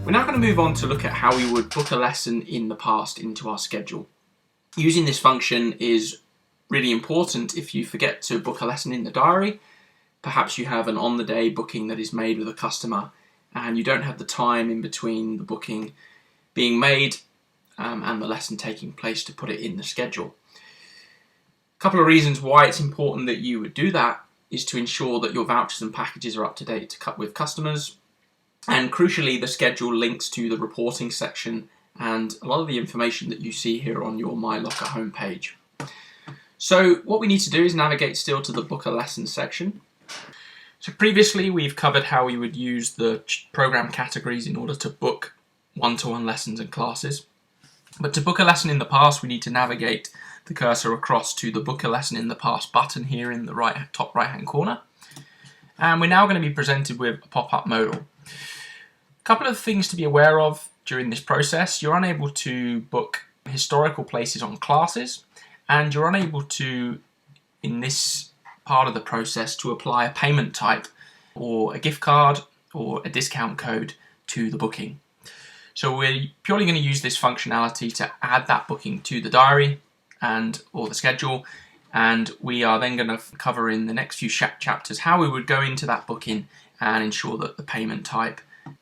We're now going to move on to look at how we would book a lesson in the past into our schedule. Using this function is really important if you forget to book a lesson in the diary. Perhaps you have an on-the-day booking that is made with a customer and you don't have the time in between the booking being made and the lesson taking place to put it in the schedule. A couple of reasons why it's important that you would do that is to ensure that your vouchers and packages are up to date with customers, and crucially the schedule links to the reporting section and a lot of the information that you see here on your MyLocker homepage. So what we need to do is navigate still to the book a lesson section. So previously we've covered how we would use the program categories in order to book one-to-one lessons and classes. But to book a lesson in the past, we need to navigate the cursor across to the book a lesson in the past button here in the top right hand corner. And we're now going to be presented with a pop-up modal. A couple of things to be aware of during this process: you're unable to book historical places on classes, and you're unable to, in this part of the process, to apply a payment type or a gift card or a discount code to the booking. So we're purely going to use this functionality to add that booking to the diary or the schedule, and we are then going to cover in the next few chapters how we would go into that booking and ensure that the payment type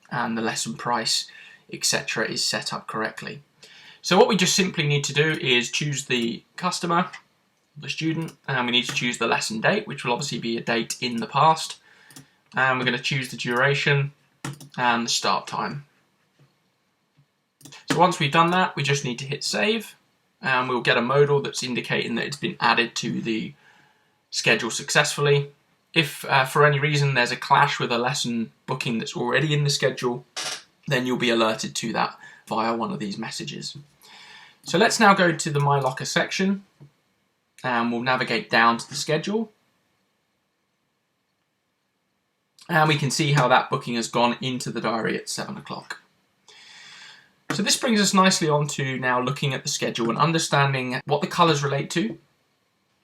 and the lesson price, etc., is set up correctly. So what we just simply need to do is choose the customer, the student, and we need to choose the lesson date, which will obviously be a date in the past, and we're going to choose the duration and the start time. So once we've done that, we just need to hit save, and we'll get a modal that's indicating that it's been added to the schedule successfully. If for any reason there's a clash with a lesson booking that's already in the schedule, then you'll be alerted to that via one of these messages. So let's now go to the MyLocker section, and we'll navigate down to the schedule. And we can see how that booking has gone into the diary at 7 o'clock. So this brings us nicely on to now looking at the schedule and understanding what the colours relate to,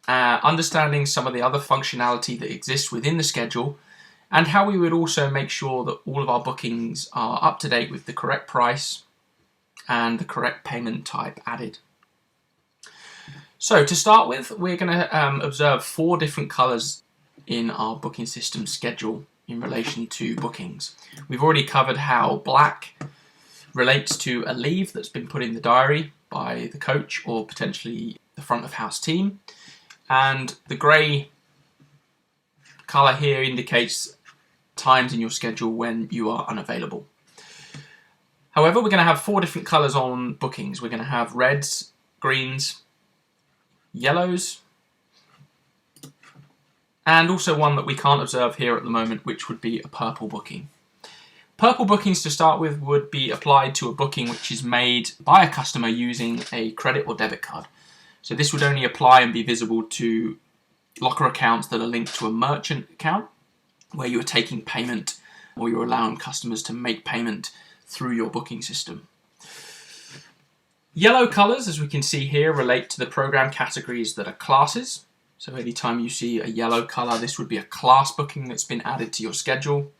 understanding some of the other functionality that exists within the schedule, and how we would also make sure that all of our bookings are up to date with the correct price and the correct payment type added. So to start with, we're going to observe 4 different colours in our booking system schedule in relation to bookings. We've already covered how black relates to a leave that's been put in the diary by the coach or potentially the front of house team, and the grey colour here indicates times in your schedule when you are unavailable. However, we're going to have 4 different colours on bookings. We're going to have reds, greens, yellows, and also one that we can't observe here at the moment, which would be a purple booking. Purple bookings to start with would be applied to a booking which is made by a customer using a credit or debit card. So this would only apply and be visible to locker accounts that are linked to a merchant account, where you are taking payment or you're allowing customers to make payment through your booking system. Yellow colours, as we can see here, relate to the program categories that are classes. So anytime you see a yellow colour, this would be a class booking that's been added to your schedule.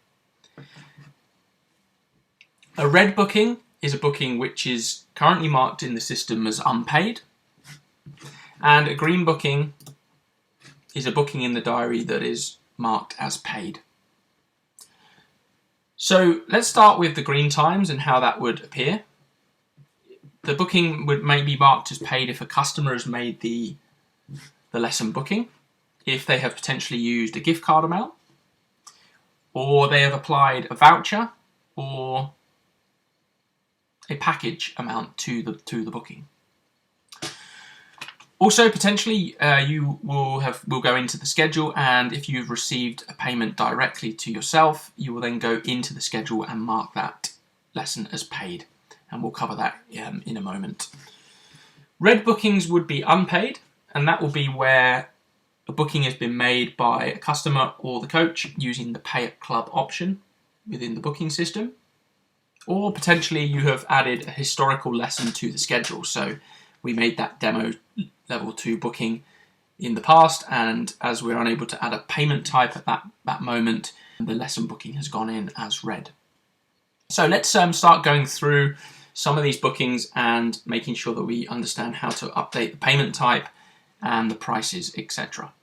A red booking is a booking which is currently marked in the system as unpaid, and a green booking is a booking in the diary that is marked as paid. So let's start with the green times and how that would appear. The booking may be marked as paid if a customer has made the lesson booking, if they have potentially used a gift card amount, or they have applied a voucher or a package amount to the booking. Also, potentially, you will go into the schedule, and if you've received a payment directly to yourself, you will then go into the schedule and mark that lesson as paid, and we'll cover that in a moment. Red bookings would be unpaid, and that will be where a booking has been made by a customer or the coach using the Pay at Club option within the booking system. Or potentially you have added a historical lesson to the schedule. So we made that demo level 2 booking in the past, and as we're unable to add a payment type at that moment, the lesson booking has gone in as red. So let's start going through some of these bookings and making sure that we understand how to update the payment type and the prices, etc.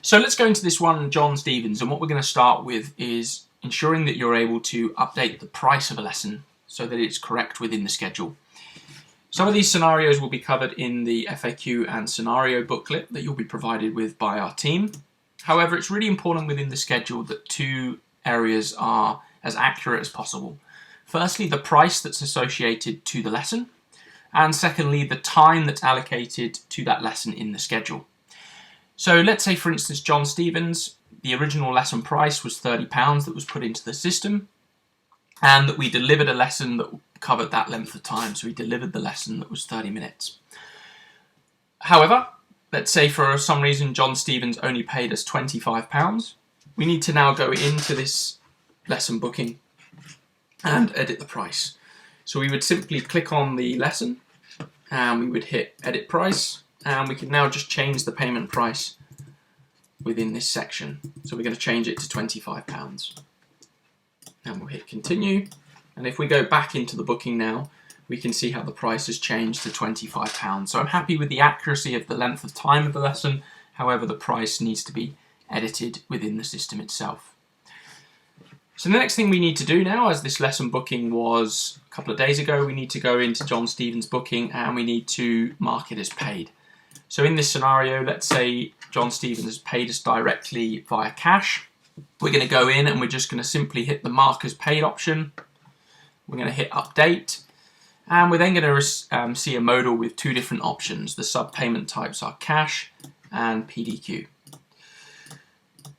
So let's go into this one, John Stevens, and what we're going to start with is ensuring that you're able to update the price of a lesson so that it's correct within the schedule. Some of these scenarios will be covered in the FAQ and scenario booklet that you'll be provided with by our team. However, it's really important within the schedule that two areas are as accurate as possible. Firstly, the price that's associated to the lesson, and secondly, the time that's allocated to that lesson in the schedule. So let's say, for instance, John Stevens, the original lesson price was £30 that was put into the system, and that we delivered a lesson that covered that length of time. So we delivered the lesson that was 30 minutes. However, let's say for some reason John Stevens only paid us £25. We need to now go into this lesson booking and edit the price. So we would simply click on the lesson and we would hit edit price, and we can now just change the payment price within this section. So we're going to change it to £25 and we'll hit continue. And if we go back into the booking now, we can see how the price has changed to £25. So I'm happy with the accuracy of the length of time of the lesson. However, the price needs to be edited within the system itself. So the next thing we need to do now, as this lesson booking was a couple of days ago, we need to go into John Stevens' booking and we need to mark it as paid. So in this scenario, let's say John Stevens has paid us directly via cash. We're going to go in and we're just going to simply hit the mark as paid option. We're going to hit update, and we're then going to see a modal with two different options. The sub-payment types are cash and PDQ.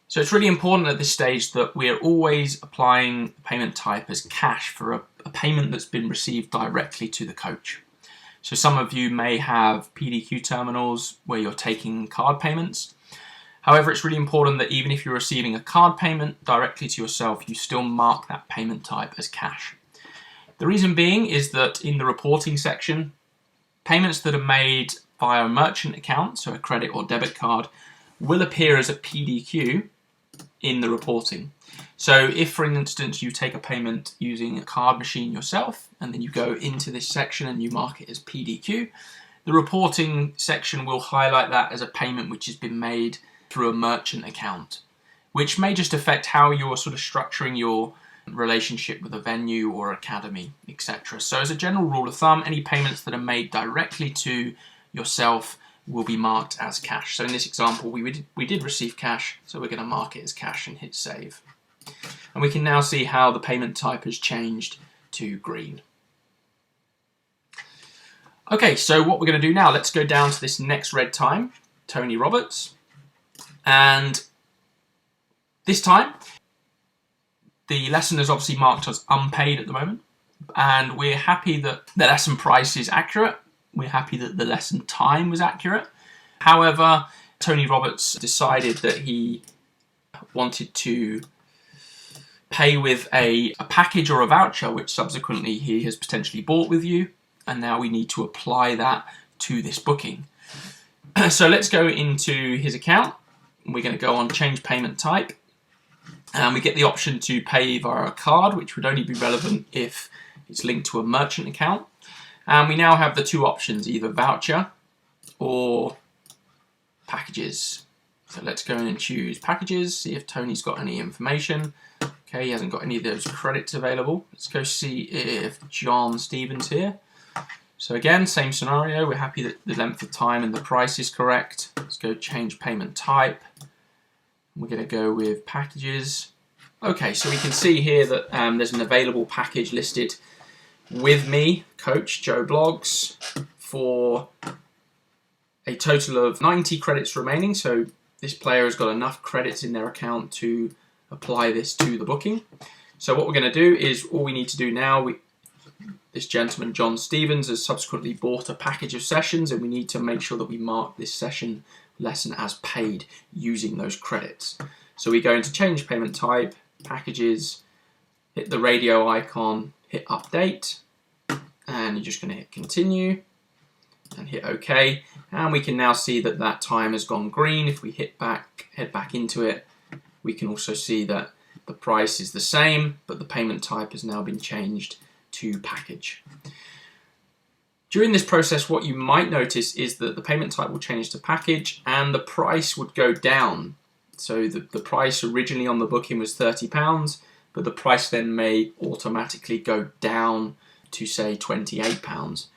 So it's really important at this stage that we're always applying payment type as cash for a payment that's been received directly to the coach. So some of you may have PDQ terminals where you're taking card payments. However, it's really important that even if you're receiving a card payment directly to yourself, you still mark that payment type as cash. The reason being is that in the reporting section, payments that are made via a merchant account, so a credit or debit card, will appear as a PDQ in the reporting. So if, for instance, you take a payment using a card machine yourself, and then you go into this section and you mark it as PDQ, the reporting section will highlight that as a payment which has been made through a merchant account, which may just affect how you're sort of structuring your relationship with a venue or academy, etc. So as a general rule of thumb, any payments that are made directly to yourself will be marked as cash. So in this example, we did receive cash, so we're going to mark it as cash and hit save. And we can now see how the payment type has changed to green. Okay, so what we're going to do now, let's go down to this next red time, Tony Roberts, and this time the lesson is obviously marked as unpaid at the moment, and we're happy that the lesson price is accurate. We're happy that the lesson time was accurate. However, Tony Roberts decided that he wanted to pay with a package or a voucher, which subsequently he has potentially bought with you, and now we need to apply that to this booking. So let's go into his account. We're going to go on change payment type, and we get the option to pay via a card, which would only be relevant if it's linked to a merchant account. And we now have the two options, either voucher or packages. So let's go in and choose packages, see if Tony's got any information. Okay, he hasn't got any of those credits available. Let's go see if John Stevens here. So again, same scenario. We're happy that the length of time and the price is correct. Let's go change payment type. We're going to go with packages. Okay, so we can see here that there's an available package listed with me, Coach Joe Bloggs, for a total of 90 credits remaining. So this player has got enough credits in their account to apply this to the booking. So what we're going to do is, all we need to do now, this gentleman, John Stevens, has subsequently bought a package of sessions, and we need to make sure that we mark this session lesson as paid using those credits. So we go into change payment type, packages, hit the radio icon, hit update, and you're just going to hit continue and hit OK, and we can now see that that time has gone green. If we head back into it, we can also see that the price is the same, but the payment type has now been changed to package. During this process, what you might notice is that the payment type will change to package and the price would go down. So the price originally on the booking was £30, but the price then may automatically go down to say £28.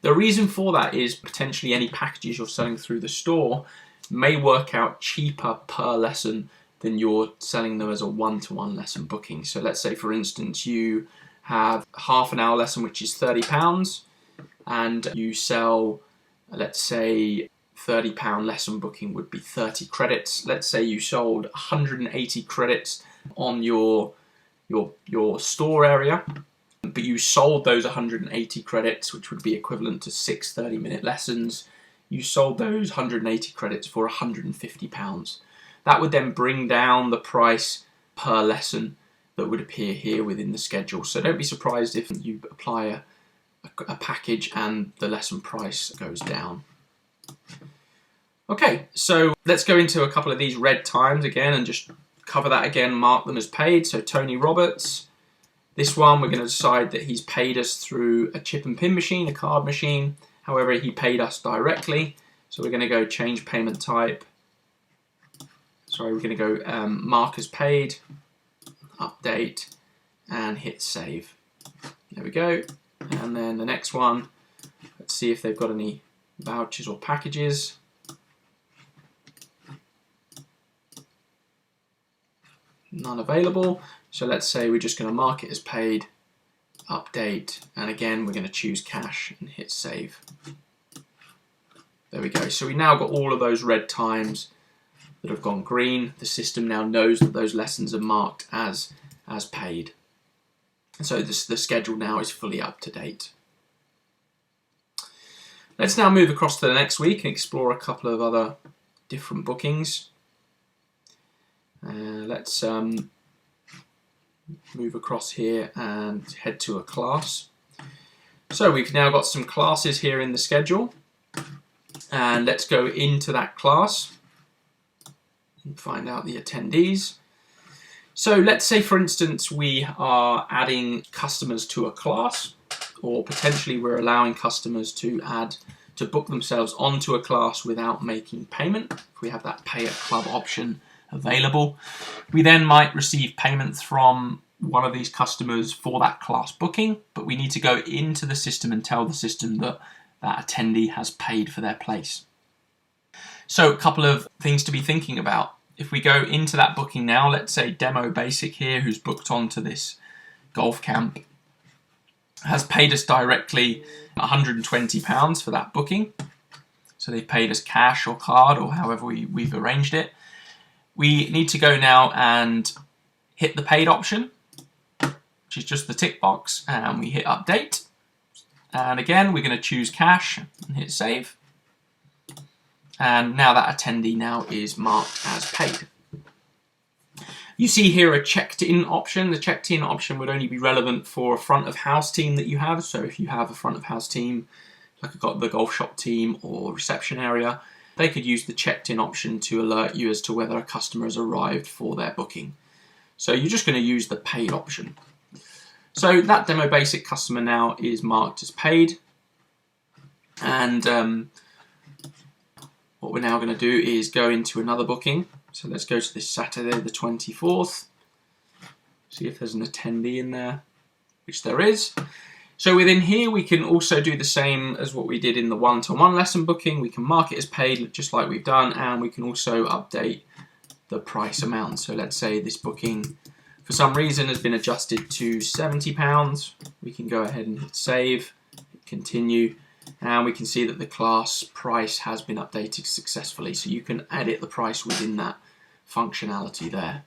The reason for that is potentially any packages you're selling through the store may work out cheaper per lesson than you're selling them as a one-to-one lesson booking. So let's say, for instance, you have half an hour lesson which is £30 and you sell, let's say, £30 lesson booking would be 30 credits. Let's say you sold 180 credits on your store area, but you sold those 180 credits, which would be equivalent to 6 30-minute lessons. You sold those 180 credits for £150. That would then bring down the price per lesson that would appear here within the schedule. So don't be surprised if you apply a package and the lesson price goes down. Okay, so let's go into a couple of these red times again and just cover that again, mark them as paid. So Tony Roberts, this one we're going to decide that he's paid us through a chip and pin machine, a card machine. However, he paid us directly. So we're going to go change payment type. Sorry, we're going to go mark as paid, update, and hit save. There we go. And then the next one, let's see if they've got any vouchers or packages. None available. So let's say we're just going to mark it as paid, update, and again we're going to choose cash and hit save. There we go. So we now got all of those red times that have gone green. The system now knows that those lessons are marked as paid. And so the schedule now is fully up to date. Let's now move across to the next week and explore a couple of other different bookings. Let's move across here and head to a class. So we've now got some classes here in the schedule, and let's go into that class and find out the attendees. So let's say, for instance, we are adding customers to a class, or potentially we're allowing customers to book themselves onto a class without making payment. If we have that pay at club option available, we then might receive payments from one of these customers for that class booking, but we need to go into the system and tell the system that that attendee has paid for their place. So a couple of things to be thinking about. If we go into that booking now, let's say Demo Basic here, who's booked onto this golf camp, has paid us directly £120 for that booking. So they've paid us cash or card or however we've arranged it. We need to go now and hit the paid option, which is just the tick box, and we hit update. And again, we're going to choose cash and hit save. And now that attendee now is marked as paid. You see here a checked in option. The checked in option would only be relevant for a front of house team that you have. So if you have a front of house team, like the golf shop team or reception area, they could use the checked in option to alert you as to whether a customer has arrived for their booking. So you're just going to use the paid option. So that Demo Basic customer now is marked as paid. And what we're now going to do is go into another booking. So let's go to this Saturday the 24th. See if there's an attendee in there, which there is. So within here, we can also do the same as what we did in the one-to-one lesson booking. We can mark it as paid, just like we've done, and we can also update the price amount. So let's say this booking, for some reason, has been adjusted to £70. We can go ahead and hit save, hit continue, and we can see that the class price has been updated successfully. So you can edit the price within that functionality there.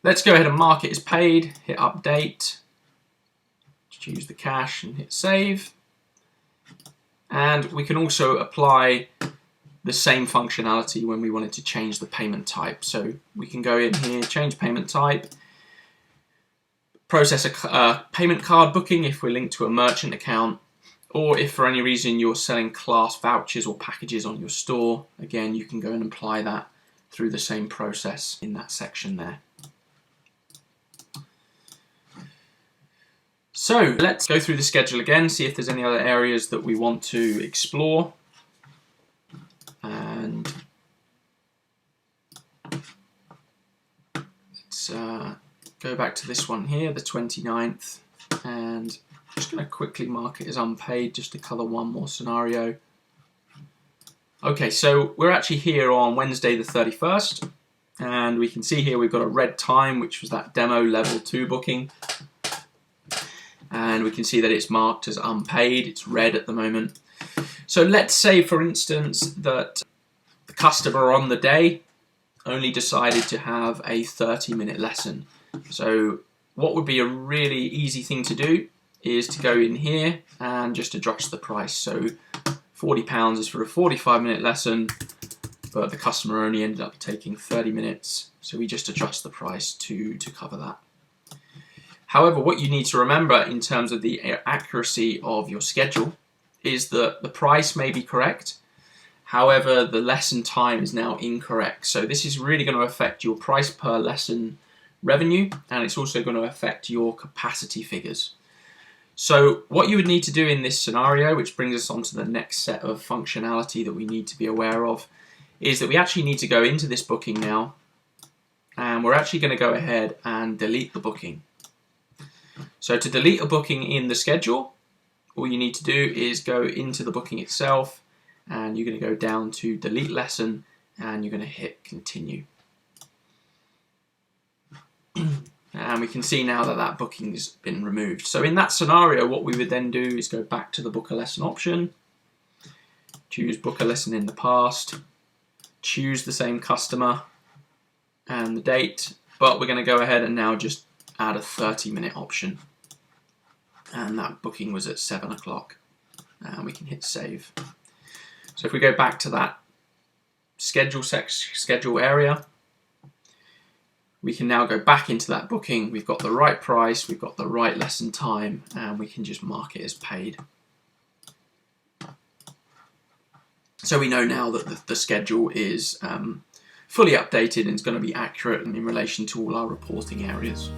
Let's go ahead and mark it as paid, hit update, choose the cash and hit save. And we can also apply the same functionality when we wanted to change the payment type. So we can go in here, change payment type, process a payment card booking if we're linked to a merchant account, or if for any reason you're selling class vouchers or packages on your store, again, you can go and apply that through the same process in that section there. So let's go through the schedule again, see if there's any other areas that we want to explore. And let's go back to this one here, the 29th, and I'm just going to quickly mark it as unpaid just to cover one more scenario. Okay, so we're actually here on Wednesday the 31st, and we can see here we've got a red time, which was that demo level 2 booking. And we can see that it's marked as unpaid, it's red at the moment. So let's say, for instance, that the customer on the day only decided to have a 30-minute lesson. So what would be a really easy thing to do is to go in here and just adjust the price. So £40 is for a 45-minute lesson, but the customer only ended up taking 30 minutes. So we just adjust the price to cover that. However, what you need to remember in terms of the accuracy of your schedule is that the price may be correct. However, the lesson time is now incorrect. So this is really going to affect your price per lesson revenue, and it's also going to affect your capacity figures. So what you would need to do in this scenario, which brings us on to the next set of functionality that we need to be aware of, is that we actually need to go into this booking now, and we're actually going to go ahead and delete the booking. So to delete a booking in the schedule, all you need to do is go into the booking itself, and you're going to go down to delete lesson, and you're going to hit continue. And we can see now that that booking has been removed. So in that scenario, what we would then do is go back to the book a lesson option, choose book a lesson in the past, choose the same customer and the date, but we're going to go ahead and now just add a 30-minute option. And that booking was at 7 o'clock. And we can hit save. So if we go back to that schedule area, we can now go back into that booking. We've got the right price, we've got the right lesson time, and we can just mark it as paid. So we know now that the schedule is fully updated and is going to be accurate in relation to all our reporting areas.